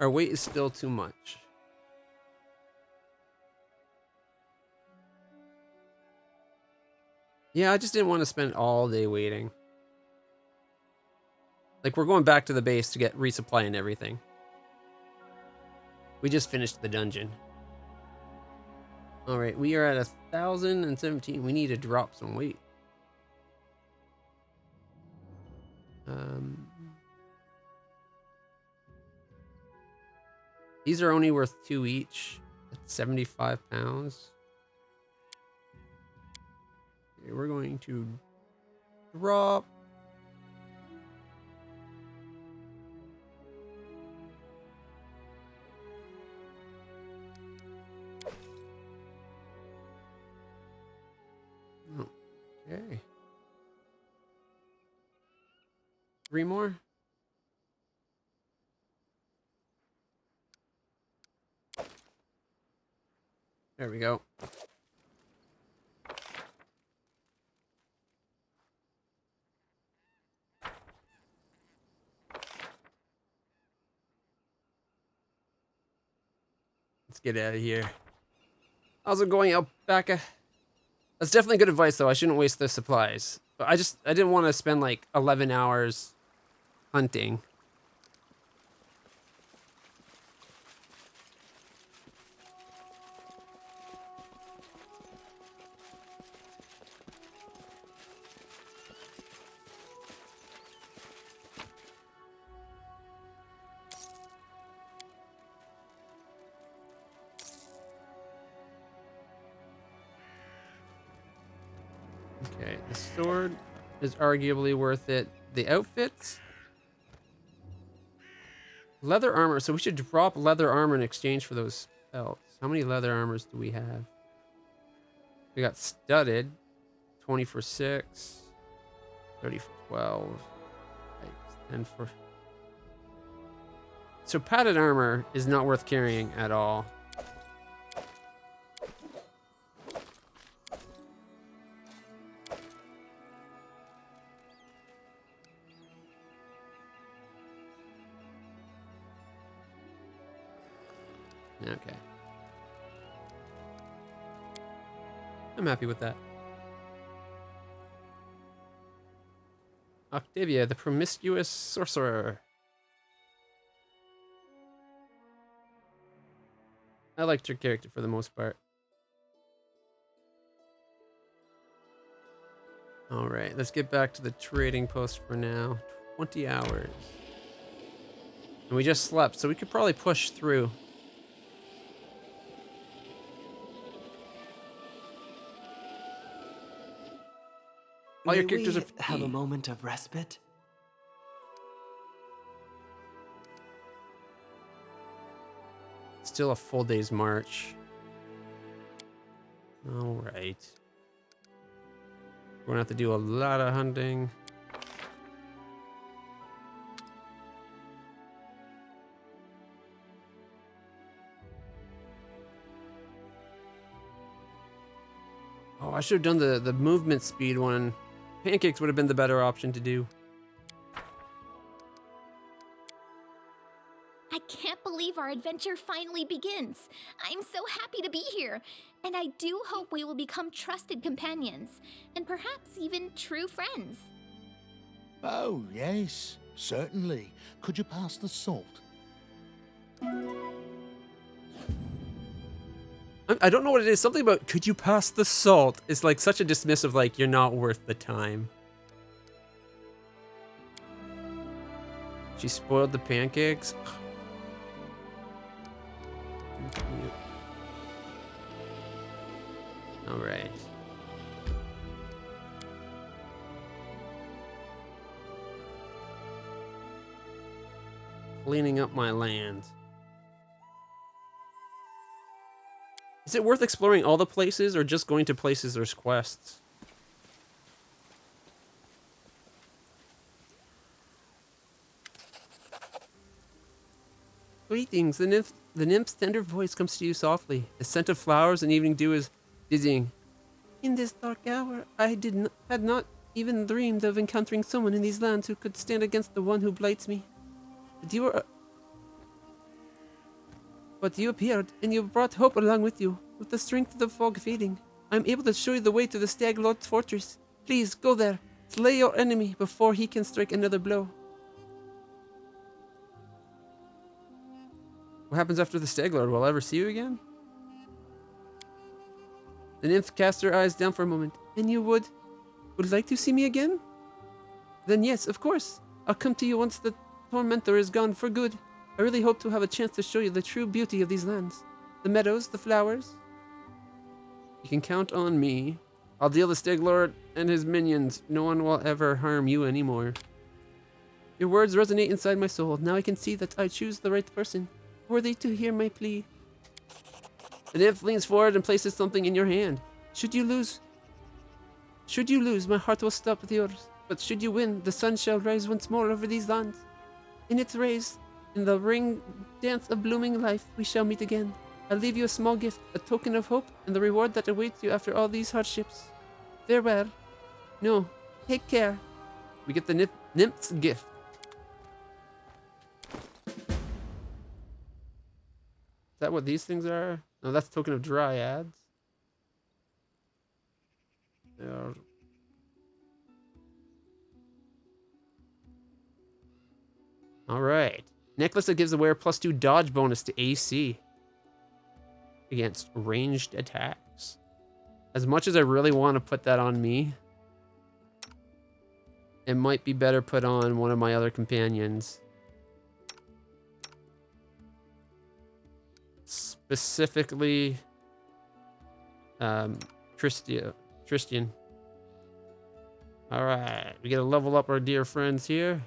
Our weight is still too much. Yeah, I just didn't want to spend all day waiting. Like, we're going back to the base to get resupply and everything. We just finished the dungeon. Alright, we are at 1,017. We need to drop some weight. These are only worth 2 each. That's 75 pounds. Okay, we're going to drop. Okay. 3 more. There we go. Let's get out of here. How's it going, Alpaca? That's definitely good advice, though. I shouldn't waste the supplies. But I didn't want to spend like 11 hours hunting. Okay, the sword is arguably worth it. The outfits? Leather armor. So we should drop leather armor in exchange for those belts. How many leather armors do we have? We got studded. 20 for 6. 30 for 12. 10 for... So padded armor is not worth carrying at all. Okay. I'm happy with that. Octavia, the promiscuous sorcerer. I liked your character for the most part. Alright, let's get back to the trading post for now. 20 hours. And we just slept, so we could probably push through. All your characters are have a moment of respite. Still a full day's march. All right. We're gonna have to do a lot of hunting. Oh, I should have done the movement speed one. Pancakes would have been the better option to do. I can't believe our adventure finally begins. I'm so happy to be here, and I do hope we will become trusted companions, and perhaps even true friends. Oh, yes, certainly. Could you pass the salt? I don't know what it is. Something about could you pass the salt is like such a dismissive, like you're not worth the time. She spoiled the pancakes. All right. Cleaning up my land. Is it worth exploring all the places or just going to places there's quests? Greetings. The nymph's tender voice comes to you softly. The scent of flowers and evening dew is dizzying. In this dark hour, I had not even dreamed of encountering someone in these lands who could stand against the one who blights me. But you are... But you appeared, and you brought hope along with you. With the strength of the fog fading, I am able to show you the way to the Stag Lord's fortress. Please, go there. Slay your enemy before he can strike another blow. What happens after the Stag Lord? Will I ever see you again? The nymph cast her eyes down for a moment. And you would like to see me again? Then yes, of course. I'll come to you once the tormentor is gone for good. I really hope to have a chance to show you the true beauty of these lands. The meadows, the flowers. You can count on me. I'll deal the Stag Lord and his minions. No one will ever harm you anymore. Your words resonate inside my soul. Now I can see that I choose the right person, worthy to hear my plea. The nymph leans forward and places something in your hand. Should you lose, my heart will stop with yours. But should you win, the sun shall rise once more over these lands. In its rays, in the ring dance of blooming life, we shall meet again. I'll leave you a small gift, a token of hope, and the reward that awaits you after all these hardships. Farewell. No, take care. We get the nymph's gift. Is that what these things are? No, that's token of dryads. They are... Alright. Necklace that gives the wearer +2 dodge bonus to AC against ranged attacks. As much as I really want to put that on me, it might be better put on one of my other companions. Specifically, Tristan. Alright, we get to level up our dear friends here.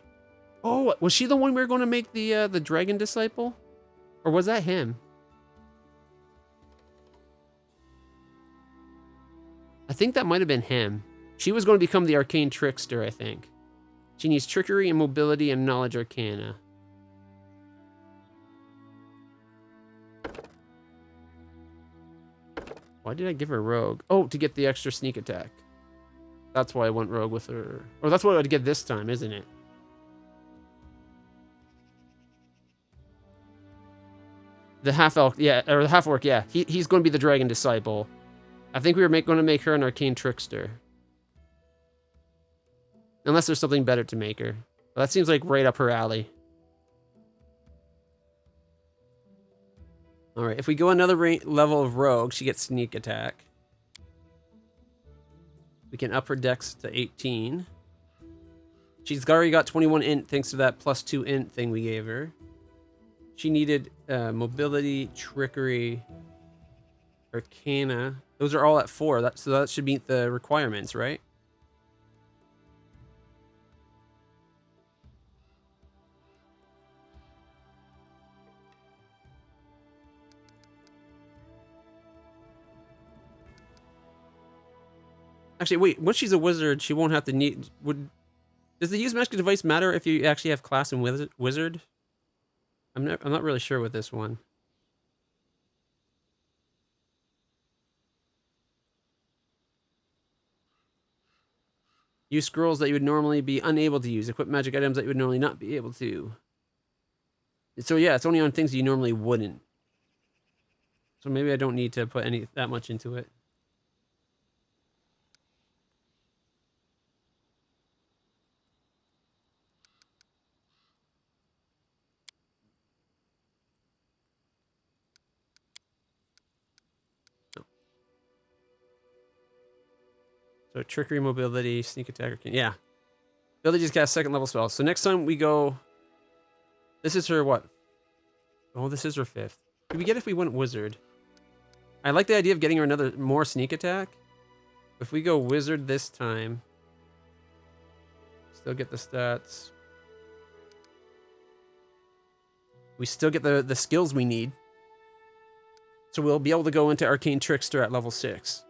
Oh, was she the one we were going to make the dragon disciple? Or was that him? I think that might have been him. She was going to become the arcane trickster, I think. She needs trickery and mobility and knowledge arcana. Why did I give her rogue? Oh, to get the extra sneak attack. That's why I went rogue with her. Or that's what I'd get this time, isn't it? The half-elf, yeah, or the half-orc, yeah. He's going to be the dragon disciple. I think we were going to make her an arcane trickster. Unless there's something better to make her. Well, that seems like right up her alley. Alright, if we go another level of rogue, she gets sneak attack. We can up her dex to 18. She's already got 21 int thanks to that +2 int thing we gave her. She needed mobility, trickery, arcana. Those are all at 4, so that should meet the requirements, right? Actually, wait, once she's a wizard, she won't have to need... Does the use magic device matter if you actually have class in wizard? I'm not really sure with this one. Use scrolls that you would normally be unable to use. Equip magic items that you would normally not be able to. So yeah, it's only on things you normally wouldn't. So maybe I don't need to put that much into it. So trickery, mobility, sneak attack. Yeah. Ability just cast second level spells. So next time we go... This is her what? Oh, this is her 5th. Could we get if we went wizard? I like the idea of getting her more sneak attack. If we go wizard this time... Still get the stats. We still get the skills we need. So we'll be able to go into Arcane Trickster at level 6.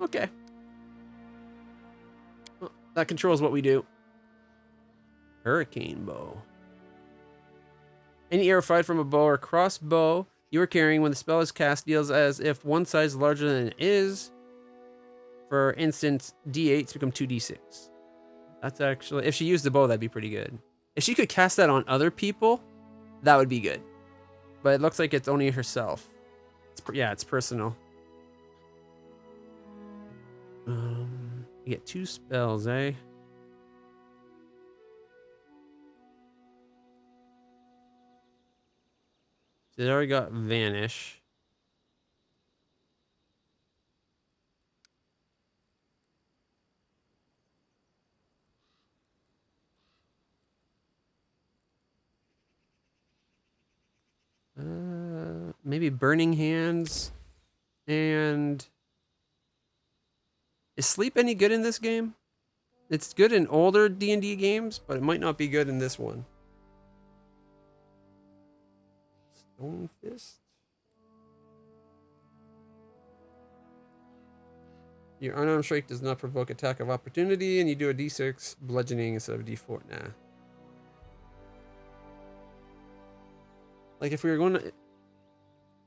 Okay. Well, that controls what we do. Hurricane bow. Any arrow fired from a bow or crossbow you are carrying when the spell is cast deals as if one size larger than it is. For instance, d8 to become 2d6. That's actually... If she used the bow, that'd be pretty good. If she could cast that on other people, that would be good. But it looks like it's only herself. Yeah, it's personal. You get 2 spells, eh? So they already got Vanish. Maybe Burning Hands. And is sleep any good in this game? It's good in older D&D games, but it might not be good in this one. Stone Fist. Your unarmed strike does not provoke attack of opportunity, and you do a d6 bludgeoning instead of a d4. Nah. Like if we were going to...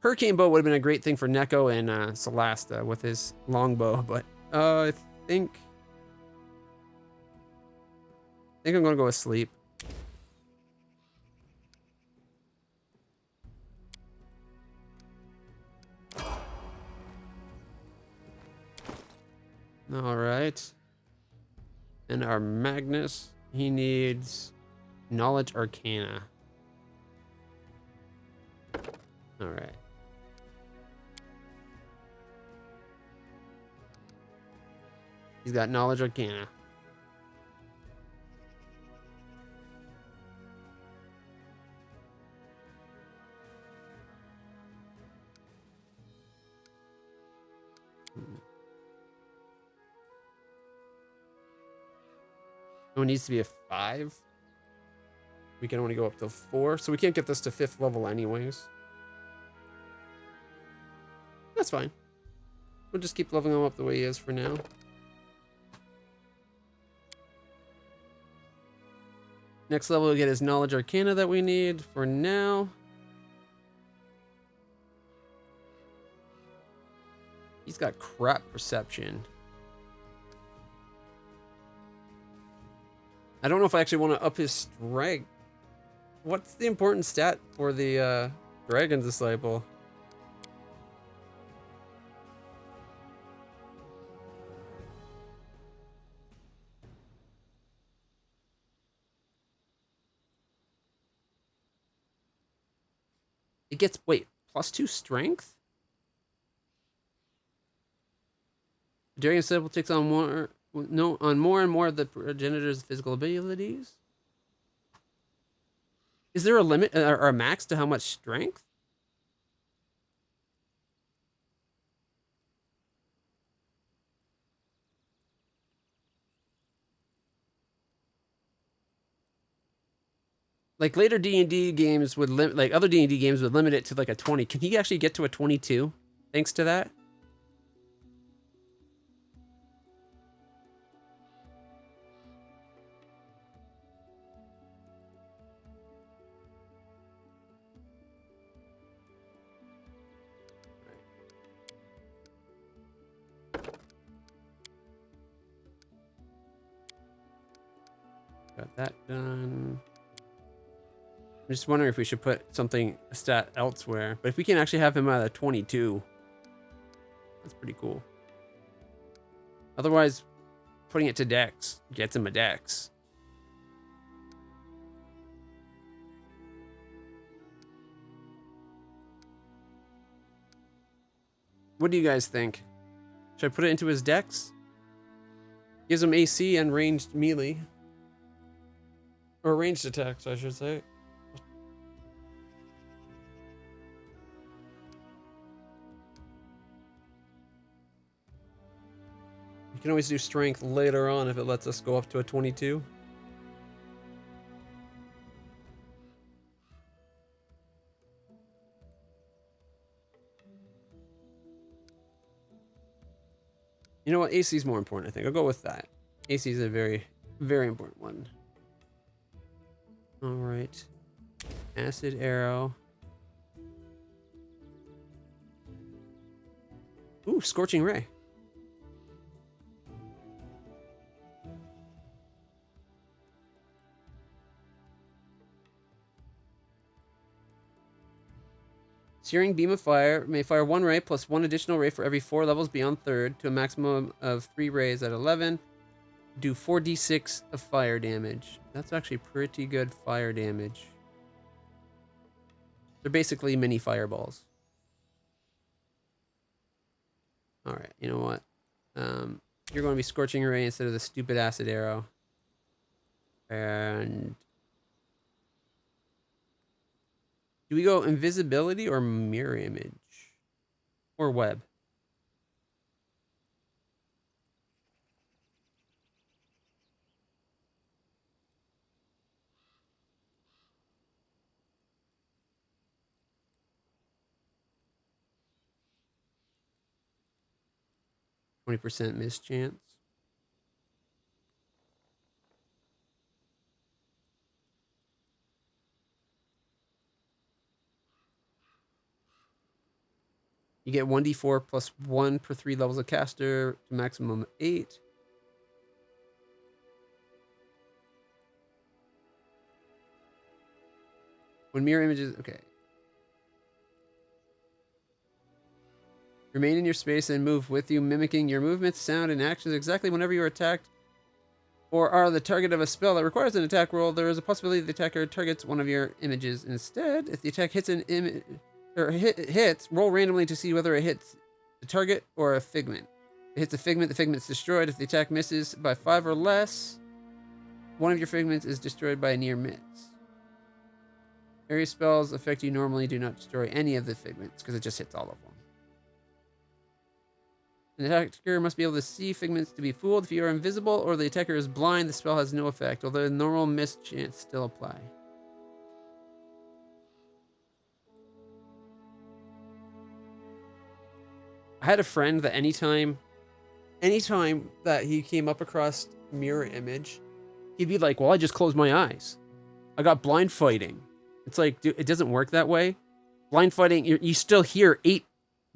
Hurricane Bow would have been a great thing for Neko and Celasta with his longbow, but I think I'm going to go with sleep. All right. And our Magnus, he needs Knowledge Arcana. All right. He's got Knowledge Arcana. Oh, it needs to be a 5. We can only go up to 4, so we can't get this to 5th level anyways. That's fine. We'll just keep leveling him up the way he is for now. Next level, we'll get his Knowledge Arcana that we need for now. He's got crap perception. I don't know if I actually want to up his strength. What's the important stat for the Dragon Disciple? It gets, wait, +2 strength? Dragon Disciple takes on more and more of the progenitor's physical abilities. Is there a limit or a max to how much strength? Like later D&D games would limit, like other D&D games would limit it to like a 20. Can he actually get to a 22 thanks to that? Got that done. I'm just wondering if we should put something, a stat elsewhere. But if we can actually have him at a 22, that's pretty cool. Otherwise, putting it to Dex gets him a Dex. What do you guys think? Should I put it into his Dex? Gives him AC and ranged melee. Or ranged attacks, I should say. You can always do strength later on if it lets us go up to a 22. You know what? AC is more important, I think. I'll go with that. AC is a very, very important one. All right. Acid Arrow. Ooh, Scorching Ray. Searing Beam of Fire may fire 1 ray plus 1 additional ray for every 4 levels beyond 3rd to a maximum of 3 rays at 11. Do 4d6 of fire damage. That's actually pretty good fire damage. They're basically mini fireballs. Alright, you know what? You're going to be Scorching Ray instead of the stupid Acid Arrow. And... do we go Invisibility or Mirror Image? Or Web? 20% mischance. You get 1d4 plus 1 per 3 levels of caster to maximum 8. When mirror images... okay. Remain in your space and move with you, mimicking your movements, sound, and actions exactly whenever you are attacked or are the target of a spell that requires an attack roll. There is a possibility the attacker targets one of your images instead. If the attack hits an image or hits, roll randomly to see whether it hits the target or a figment. If it hits a figment, the figment's destroyed. If the attack misses by 5 or less, one of your figments is destroyed by a near miss. Area spells affect you normally do not destroy any of the figments because it just hits all of them. An attacker must be able to see figments to be fooled. If you are invisible or the attacker is blind, the spell has no effect, although normal mischance still apply. I had a friend that anytime that he came up across mirror image, he'd be like, well, I just closed my eyes. I got blind fighting. It's like, dude, it doesn't work that way. Blind fighting, you still hear 8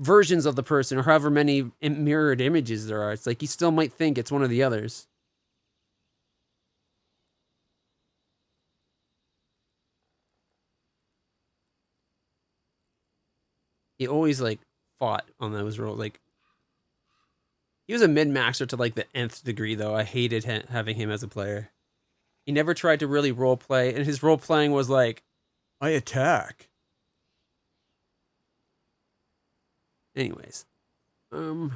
versions of the person or however many mirrored images there are. It's like you still might think it's one of the others. He always like fought on those roles. Like he was a mid-maxer to like the nth degree though. I hated having him as a player. He never tried to really role play, and his role playing was like, I attack. Anyways. A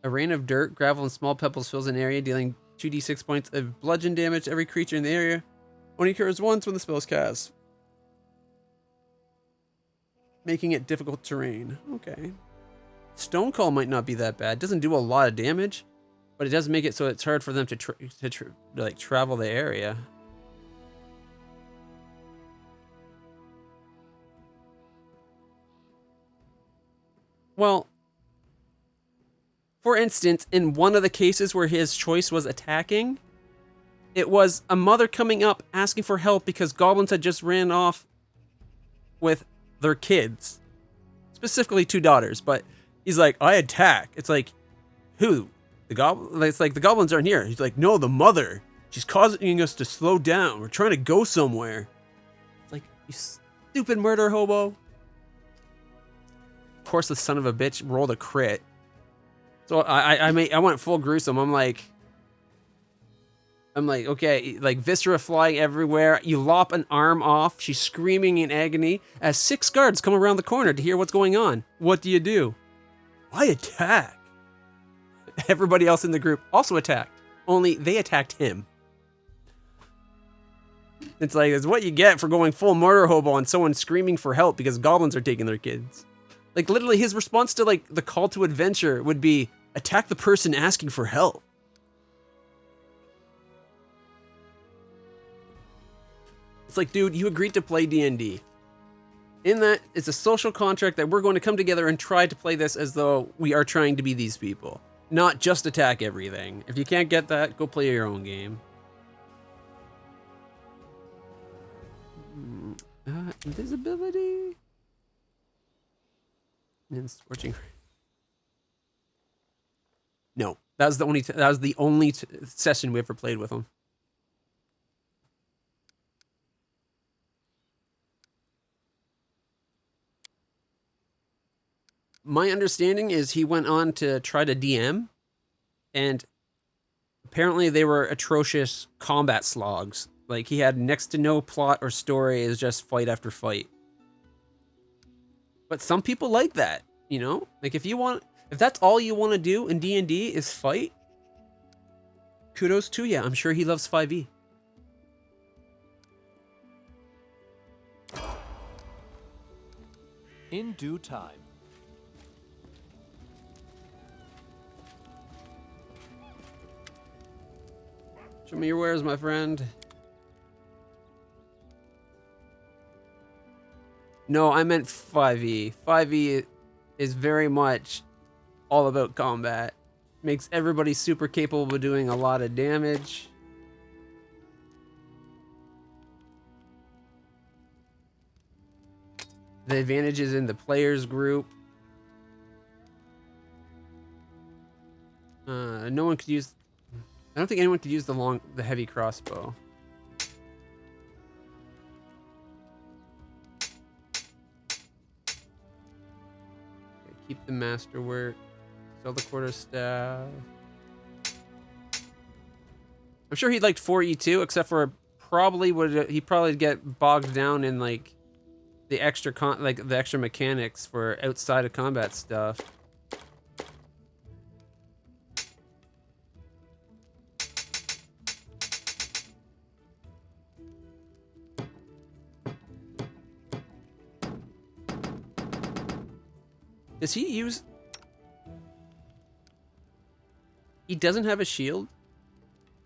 rain of dirt, gravel, and small pebbles fills an area, dealing 2d6 points of bludgeon damage to every creature in the area. Only occurs once when the spell is cast, making it difficult terrain. Okay. Stone Call might not be that bad. It doesn't do a lot of damage, but it does make it so it's hard for them to travel the area. Well, for instance, in one of the cases where his choice was attacking, it was a mother coming up asking for help because goblins had just ran off with their kids. Specifically 2 daughters, but he's like, I attack. It's like, who? The goblin? It's like, the goblins aren't here. He's like, no, the mother. She's causing us to slow down. We're trying to go somewhere. It's like, you stupid murder hobo. Of course, the son of a bitch rolled a crit. So I went full gruesome. I'm like, okay, like viscera flying everywhere. You lop an arm off. She's screaming in agony as 6 guards come around the corner to hear what's going on. What do? I attack. Everybody else in the group also attacked. Only they attacked him. It's like, it's what you get for going full murder hobo on someone screaming for help because goblins are taking their kids. Like, literally, his response to, like, the call to adventure would be, attack the person asking for help. It's like, dude, you agreed to play D&D. In that, it's a social contract that we're going to come together and try to play this as though we are trying to be these people. Not just attack everything. If you can't get that, go play your own game. Invisibility. And Scorching. No. That was the only session we ever played with him. My understanding is he went on to try to DM, and apparently they were atrocious combat slogs. Like, he had next to no plot or story, is just fight after fight. But some people like that, you know? Like, if that's all you want to do in D&D is fight, kudos to you. I'm sure he loves 5e. In due time. Show me your wares, my friend. No, I meant 5e. 5e is very much all about combat. Makes everybody super capable of doing a lot of damage. The advantages in the players group. No one could use... I don't think anyone could use the heavy crossbow. Okay, keep the masterwork. Sell the quarterstaff. I'm sure he liked 4e too, except for he probably get bogged down in like the extra the extra mechanics for outside of combat stuff. Does he use... He doesn't have a shield?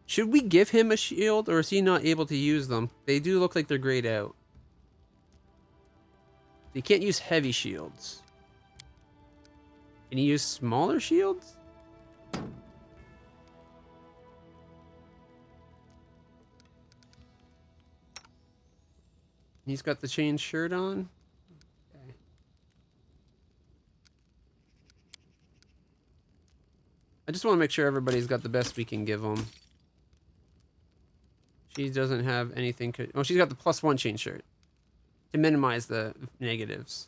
Should we give him a shield, or is he not able to use them? They do look like they're grayed out. He can't use heavy shields. Can he use smaller shields? He's got the chain shirt on. Okay. I just want to make sure everybody's got the best we can give them. She doesn't have anything. Oh, she's got the +1 chain shirt to minimize the negatives.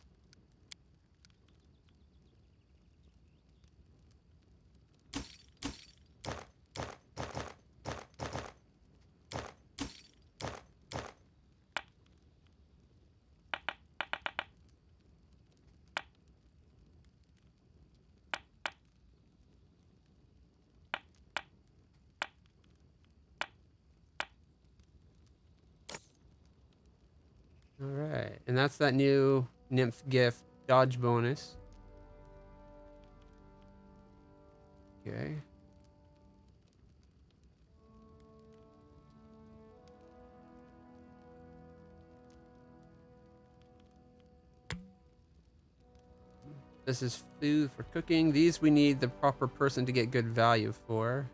All right, and that's that new nymph gift dodge bonus. Okay. This is food for cooking. These we need the proper person to get good value for.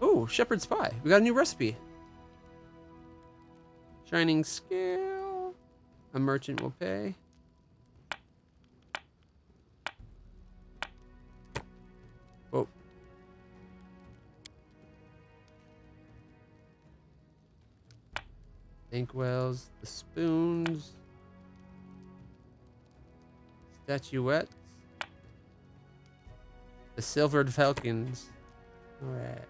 Oh, shepherd's pie. We got a new recipe. Shining scale. A merchant will pay. Oh. Inkwells, the spoons. Statuettes. The silvered falcons. Alright.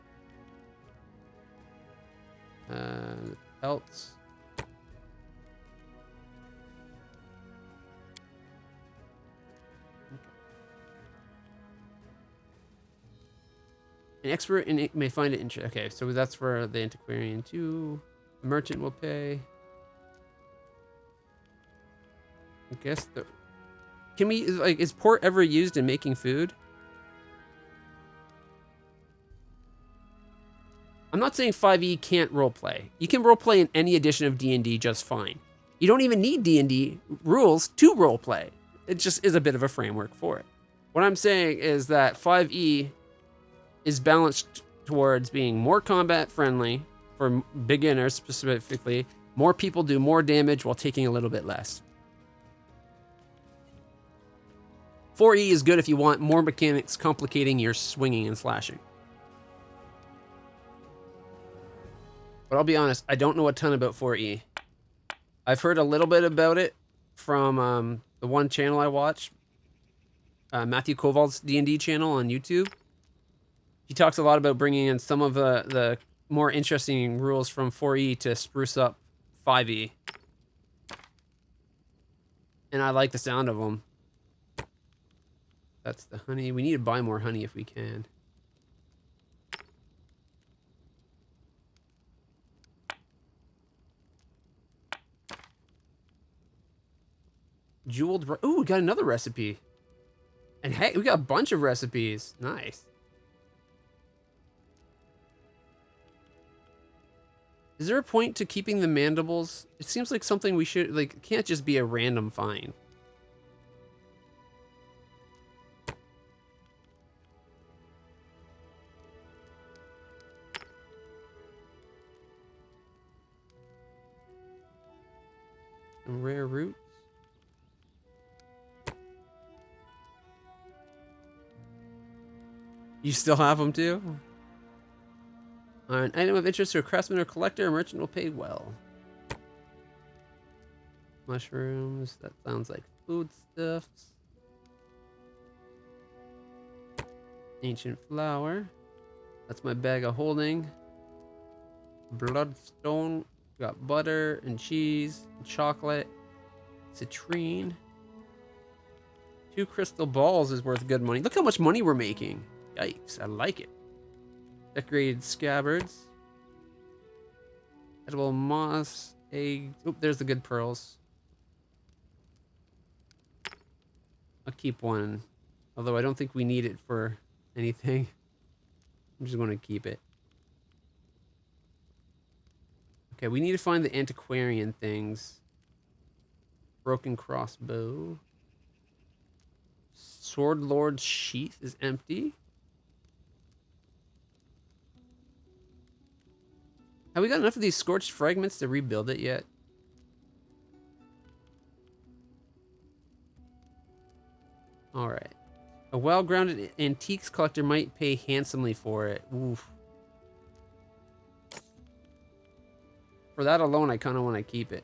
The pelts. An expert in it may find it interesting. Okay, so that's for the antiquarian too. The merchant will pay. I guess can we, like, is port ever used in making food? I'm not saying 5e can't roleplay. You can roleplay in any edition of D&D just fine. You don't even need D&D rules to roleplay. It just is a bit of a framework for it. What I'm saying is that 5e is balanced towards being more combat friendly for beginners specifically. More people do more damage while taking a little bit less. 4E is good if you want more mechanics complicating your swinging and slashing. But I'll be honest, I don't know a ton about 4E. I've heard a little bit about it from the one channel I watch, Matthew Koval's D&D channel on YouTube. He talks a lot about bringing in some of the more interesting rules from 4E to spruce up 5E. And I like the sound of them. That's the honey. We need to buy more honey if we can. Jeweled. Ooh, we got another recipe. And hey, we got a bunch of recipes. Nice. Is there a point to keeping the mandibles? It seems like something we should, like, it can't just be a random find. Some rare roots. You still have them too? An item of interest to a craftsman or collector, a merchant will pay well. Mushrooms, that sounds like foodstuffs. Ancient flour. That's my bag of holding. Bloodstone. Got butter and cheese and chocolate. Citrine. 2 crystal balls is worth good money. Look how much money we're making. Yikes, I like it. Decorated scabbards. Edible moss. Egg. Oop, there's the good pearls. I'll keep one. Although I don't think we need it for anything. I'm just going to keep it. Okay, we need to find the antiquarian things. Broken crossbow. Sword Lord's sheath is empty. Have we got enough of these scorched fragments to rebuild it yet? Alright. A well-grounded antiques collector might pay handsomely for it. Oof. For that alone, I kind of want to keep it.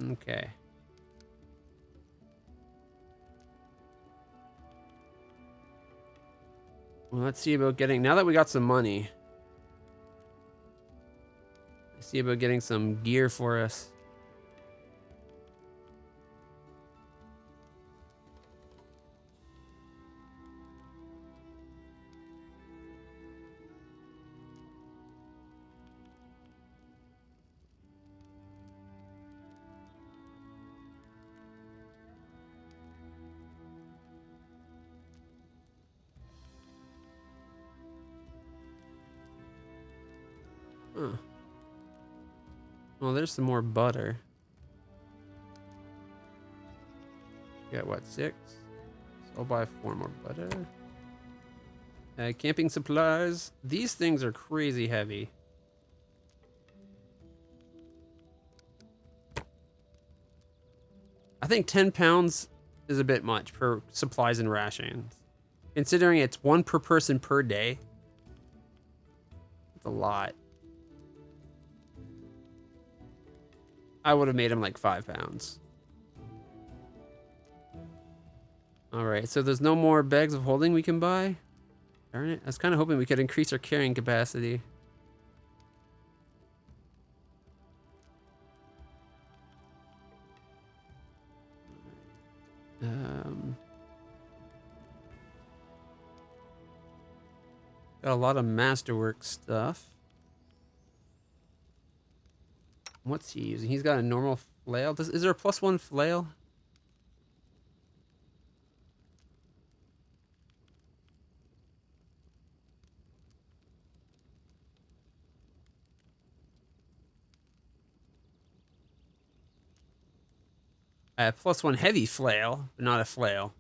Okay. Well, let's see about getting... Now that we got some money... Let's see about getting some gear for us. Huh. Well, there's some more butter. Got what, 6? So I'll buy 4 more butter. Camping supplies. These things are crazy heavy. I think 10 pounds is a bit much for supplies and rations. Considering it's 1 per person per day. It's a lot. I would have made him like 5 pounds. Alright, so there's no more bags of holding we can buy? Darn it. I was kind of hoping we could increase our carrying capacity. Got a lot of masterwork stuff. What's he using? He's got a normal flail. Is there a +1 flail? I have +1 heavy flail, but not a flail.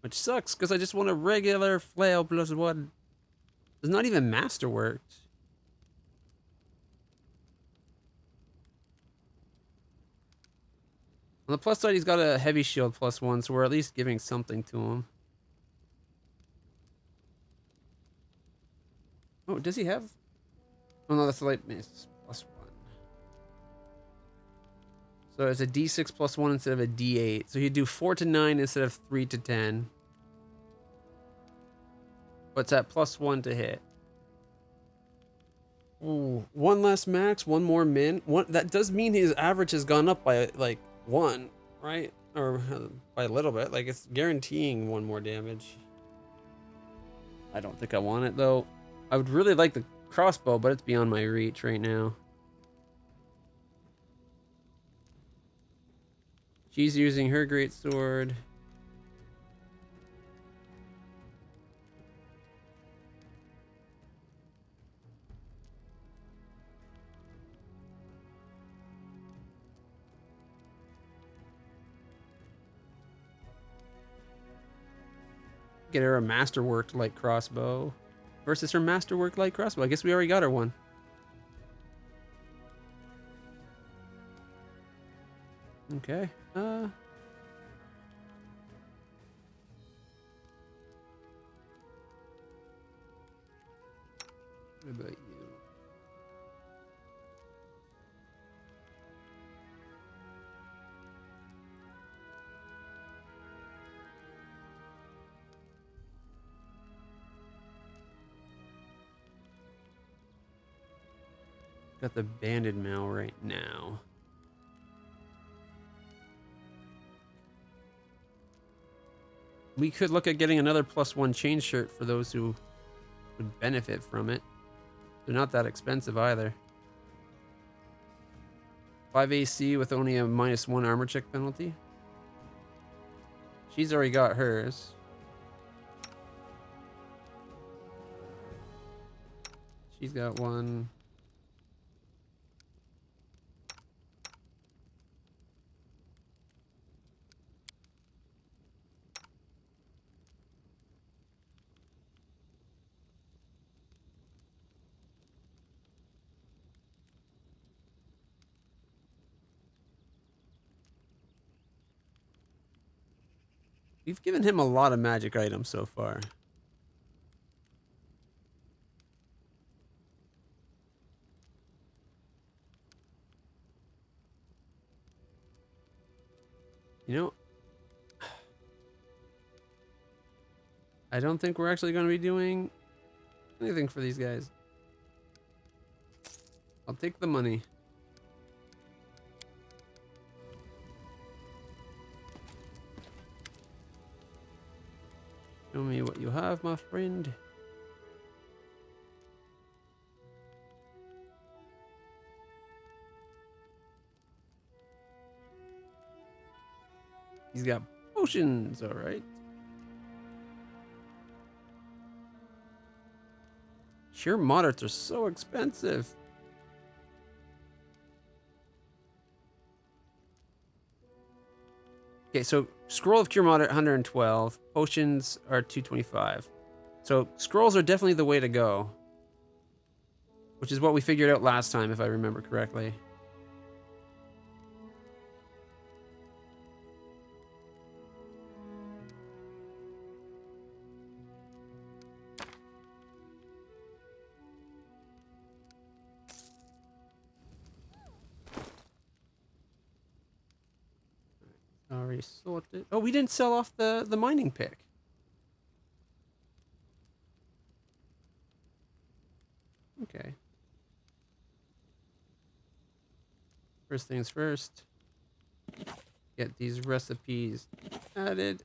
Which sucks, because I just want a regular flail +1. It's not even masterworked. On the plus side, he's got a heavy shield +1, so we're at least giving something to him. Oh, does he have? Oh no, that's the light miss +1. So it's a D6 +1 instead of a D8. So he'd do 4 to 9 instead of 3 to 10. What's that? +1 to hit. Ooh, one less max, one more min. One that does mean his average has gone up by like 1, right? Or by a little bit. Like it's guaranteeing 1 more damage. I don't think I want it though. I would really like the crossbow, but it's beyond my reach right now. She's using her greatsword. Get her a masterworked light crossbow versus her masterworked light crossbow. I guess we already got her one. Okay. What about you? Got the banded mail right now. We could look at getting another +1 chain shirt for those who would benefit from it. They're not that expensive either. 5 AC with only a -1 armor check penalty. She's already got hers. She's got one. We've given him a lot of magic items so far. You know, I don't think we're actually going to be doing anything for these guys. I'll take the money. Show me what you have, my friend. He's got potions, all right. Cure moderates are so expensive. Okay, so scroll of cure moderate 112, potions are 225. So scrolls are definitely the way to go, which is what we figured out last time, if I remember correctly. Already sorted. Oh, we didn't sell off the mining pick. Okay. First things first. Get these recipes added.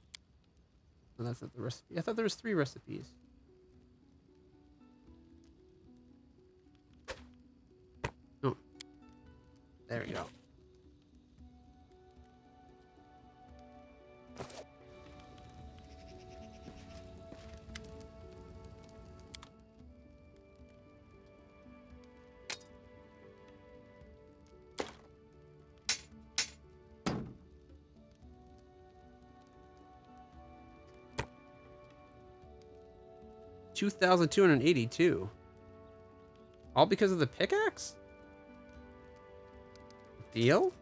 Oh, that's not the recipe. I thought there was 3 recipes. Oh. There we go. $2,282. All because of the pickaxe? Deal?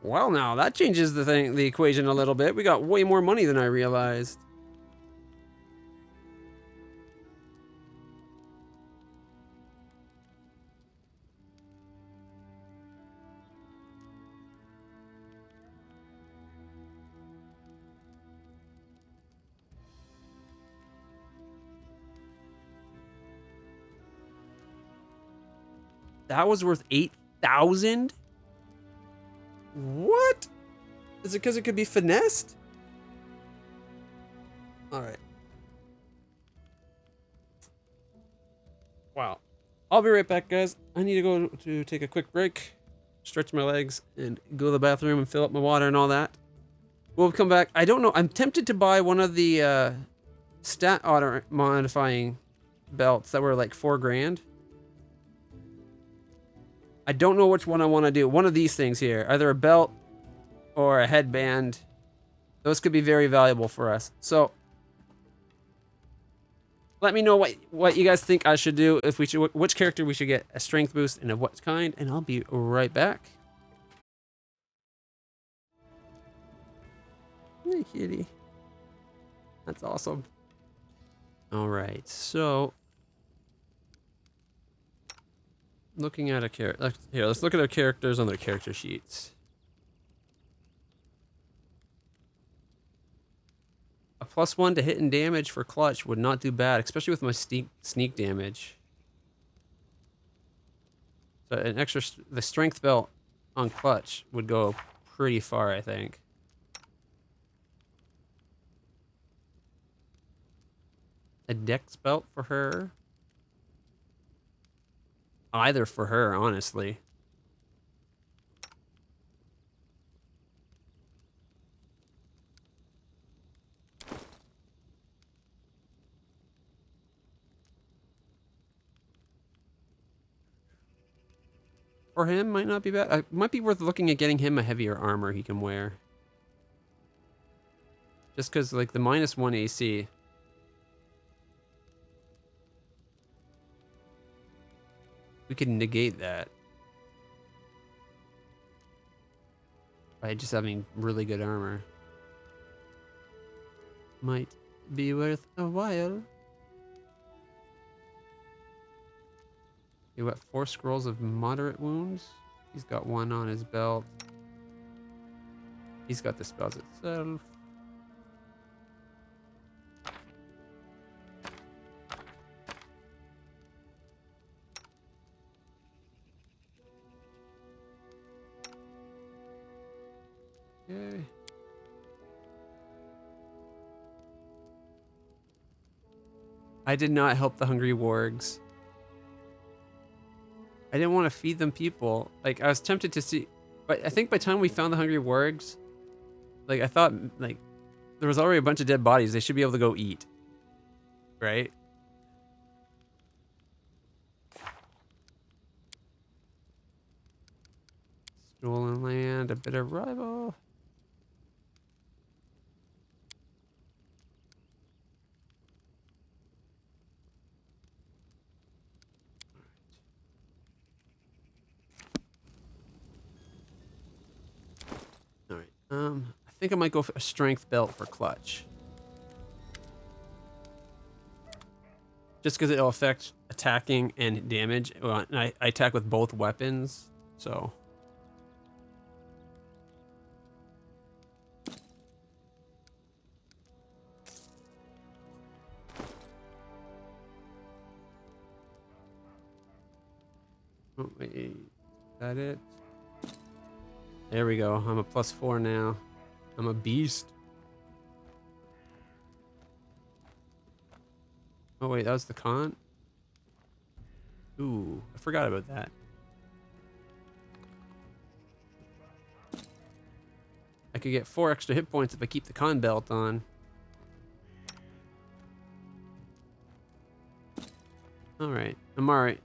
Well, now that changes the equation a little bit. We got way more money than I realized. That was worth 8,000? What? Is it because it could be finessed? All right. Wow. I'll be right back, guys. I need to go to take a quick break, stretch my legs, and go to the bathroom and fill up my water and all that. We'll come back. I don't know. I'm tempted to buy one of the stat auto modifying belts that were like $4,000. I don't know which one I want to do. One of these things here, either a belt or a headband. Those could be very valuable for us. So let me know what you guys think I should do. If we should, which character we should get a strength boost and of what kind, and I'll be right back. Hey, kitty. That's awesome. All right, so looking at a character here, let's look at our characters on their character sheets. A +1 to hit and damage for clutch would not do bad, especially with my sneak damage. So an extra, the strength belt on clutch would go pretty far, I think. A dex belt for her. Either for her, honestly. For him, might not be bad. It might be worth looking at getting him a heavier armor he can wear. Just because, like, the -1 AC. We could negate that by just having really good armor. Might be worth a while. You got 4 scrolls of moderate wounds. He's got 1 on his belt. He's got the spells itself. Okay. I did not help the hungry wargs. I didn't want to feed them people. Like, I was tempted to see, but I think by the time we found the hungry wargs, like, I thought, like, there was already a bunch of dead bodies. They should be able to go eat. Right? Stolen land, a bit of rival. All right. I think I might go for a strength belt for clutch. Just because it'll affect attacking and damage. Well, and I attack with both weapons, so. Oh, wait, is that it? There we go. I'm a +4 now. I'm a beast. Oh wait, that was the con? Ooh, I forgot about that. I could get 4 extra hit points if I keep the con belt on. Alright, I'm alright.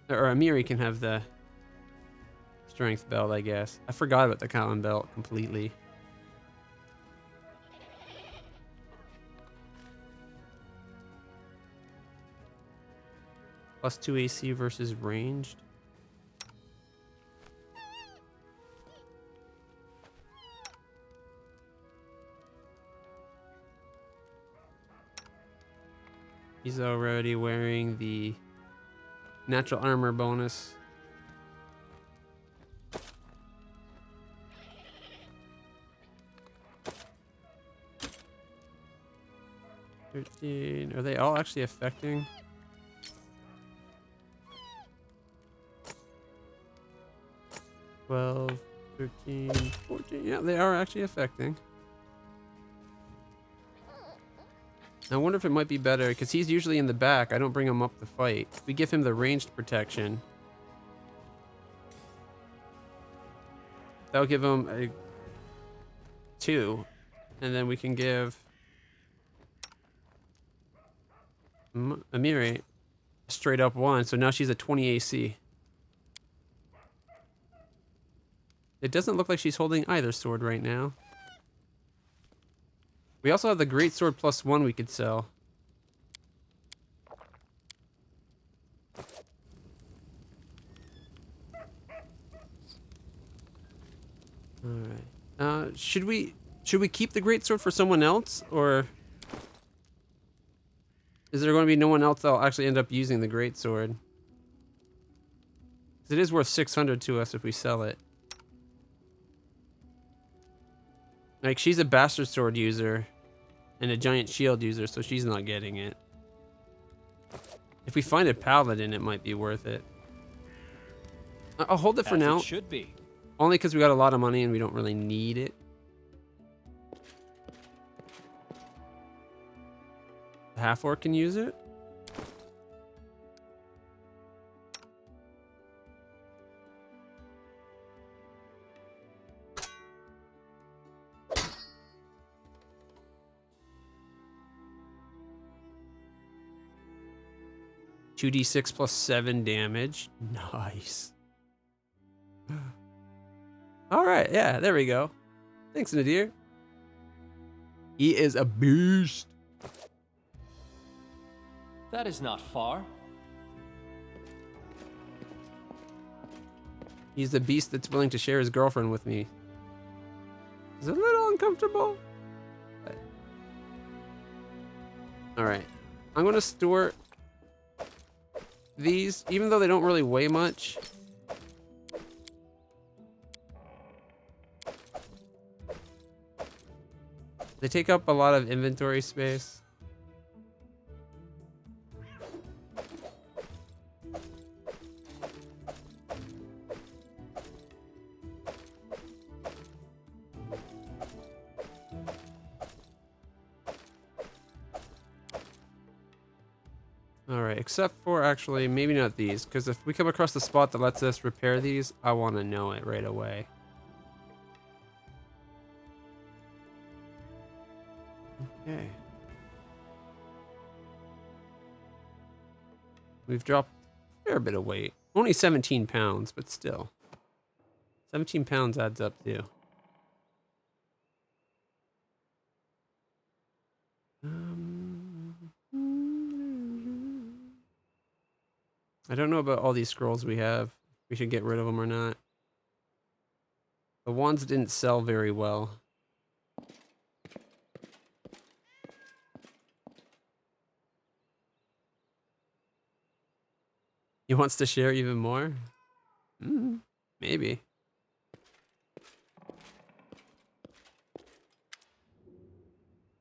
Or Amiri can have the strength belt, I guess. I forgot about the con belt completely. +2 AC versus ranged. He's already wearing the natural armor bonus. Are they all actually affecting? Twelve, 13, 14. Yeah, they are actually affecting. I wonder if it might be better, because he's usually in the back. I don't bring him up to fight. We give him the ranged protection. That'll give him a 2. And then we can give Amiri straight up 1. So now she's a 20 AC. It doesn't look like she's holding either sword right now. We also have the great sword +1 we could sell. All right. Should we keep the great sword for someone else, or is there going to be no one else that'll actually end up using the great sword? 'Cause it is worth 600 to us if we sell it. Like, she's a bastard sword user and a giant shield user, so she's not getting it. If we find a paladin, it might be worth it. I'll hold it for now. It should be. Only because we got a lot of money and we don't really need it. The half-orc can use it. (2d6 + 7 damage). Nice. All right, yeah, there we go. Thanks, Nadir. He is a beast. That is not far. He's the beast that's willing to share his girlfriend with me. It's a little uncomfortable. But... all right, I'm gonna store these, even though they don't really weigh much. They take up a lot of inventory space. All right, except for actually maybe not these, because if we come across the spot that lets us repair these, I want to know it right away. Okay. We've dropped a fair bit of weight. Only 17 pounds, but still. 17 pounds adds up too. I don't know about all these scrolls we have. We should get rid of them or not. The wands didn't sell very well. He wants to share even more? Maybe.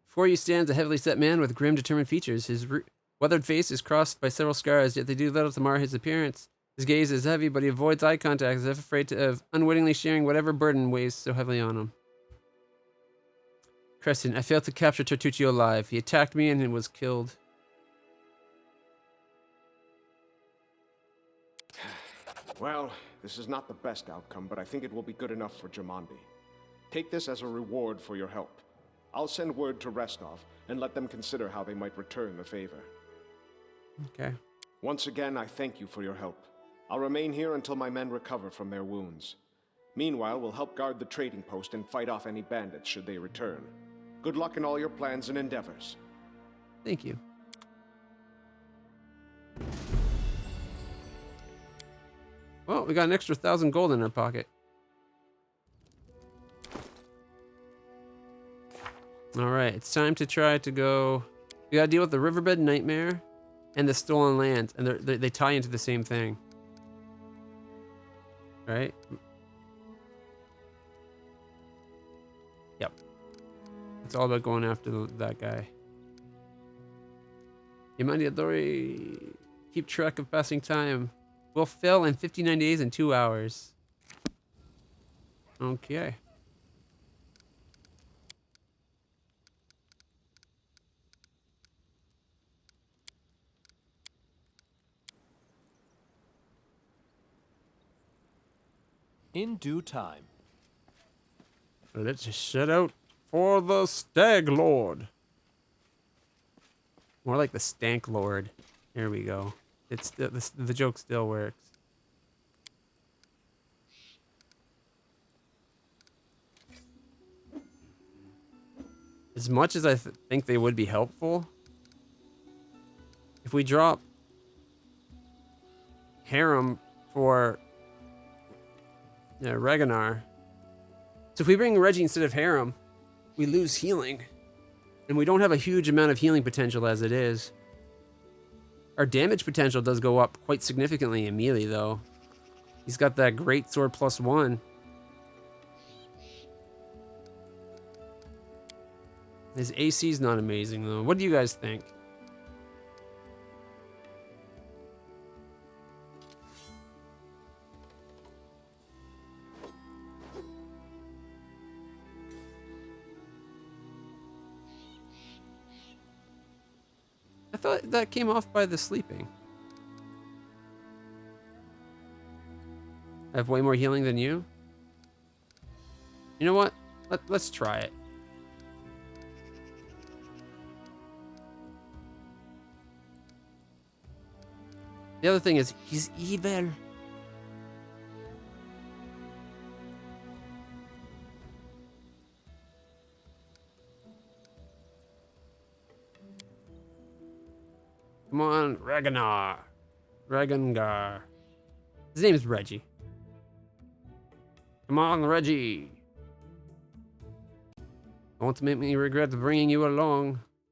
Before you stands a heavily set man with grim, determined features. His weathered face is crossed by several scars, yet they do little to mar his appearance. His gaze is heavy, but he avoids eye contact as if afraid of unwittingly sharing whatever burden weighs so heavily on him. Crescent, I failed to capture Tertuccio alive. He attacked me and was killed. Well, this is not the best outcome, but I think it will be good enough for Jamandi. Take this as a reward for your help. I'll send word to Restov and let them consider how they might return the favor. Okay. Once again, I thank you for your help. I'll remain here until my men recover from their wounds. Meanwhile, we'll help guard the trading post and fight off any bandits should they return. Good luck in all your plans and endeavors. Thank you. Well, we got an extra 1,000 gold in our pocket. All right, it's time to try to go. We gotta deal with the riverbed nightmare. and the stolen land, and they tie into the same thing, right? Yep. It's all about going after that guy. Yamani Adori, keep track of passing time. Will fill in 59 days and 2 hours. Okay. In due time. Let's set out for the Stag Lord. More like the Stank Lord. There we go. It's the joke still works. As much as I think they would be helpful, if we drop Harem for Reganar. So if we bring Reggie instead of Harem, we lose healing. And we don't have a huge amount of healing potential as it is. Our damage potential does go up quite significantly in melee, though. He's got that great sword +1. His AC's not amazing, though. What do you guys think? I thought that came off by the sleeping. I have way more healing than you. You know what? Let's try it. The other thing is, he's evil. Come on, Reganar. Regangar. His name is Reggie. Come on, Reggie. Don't make me regret bringing you along.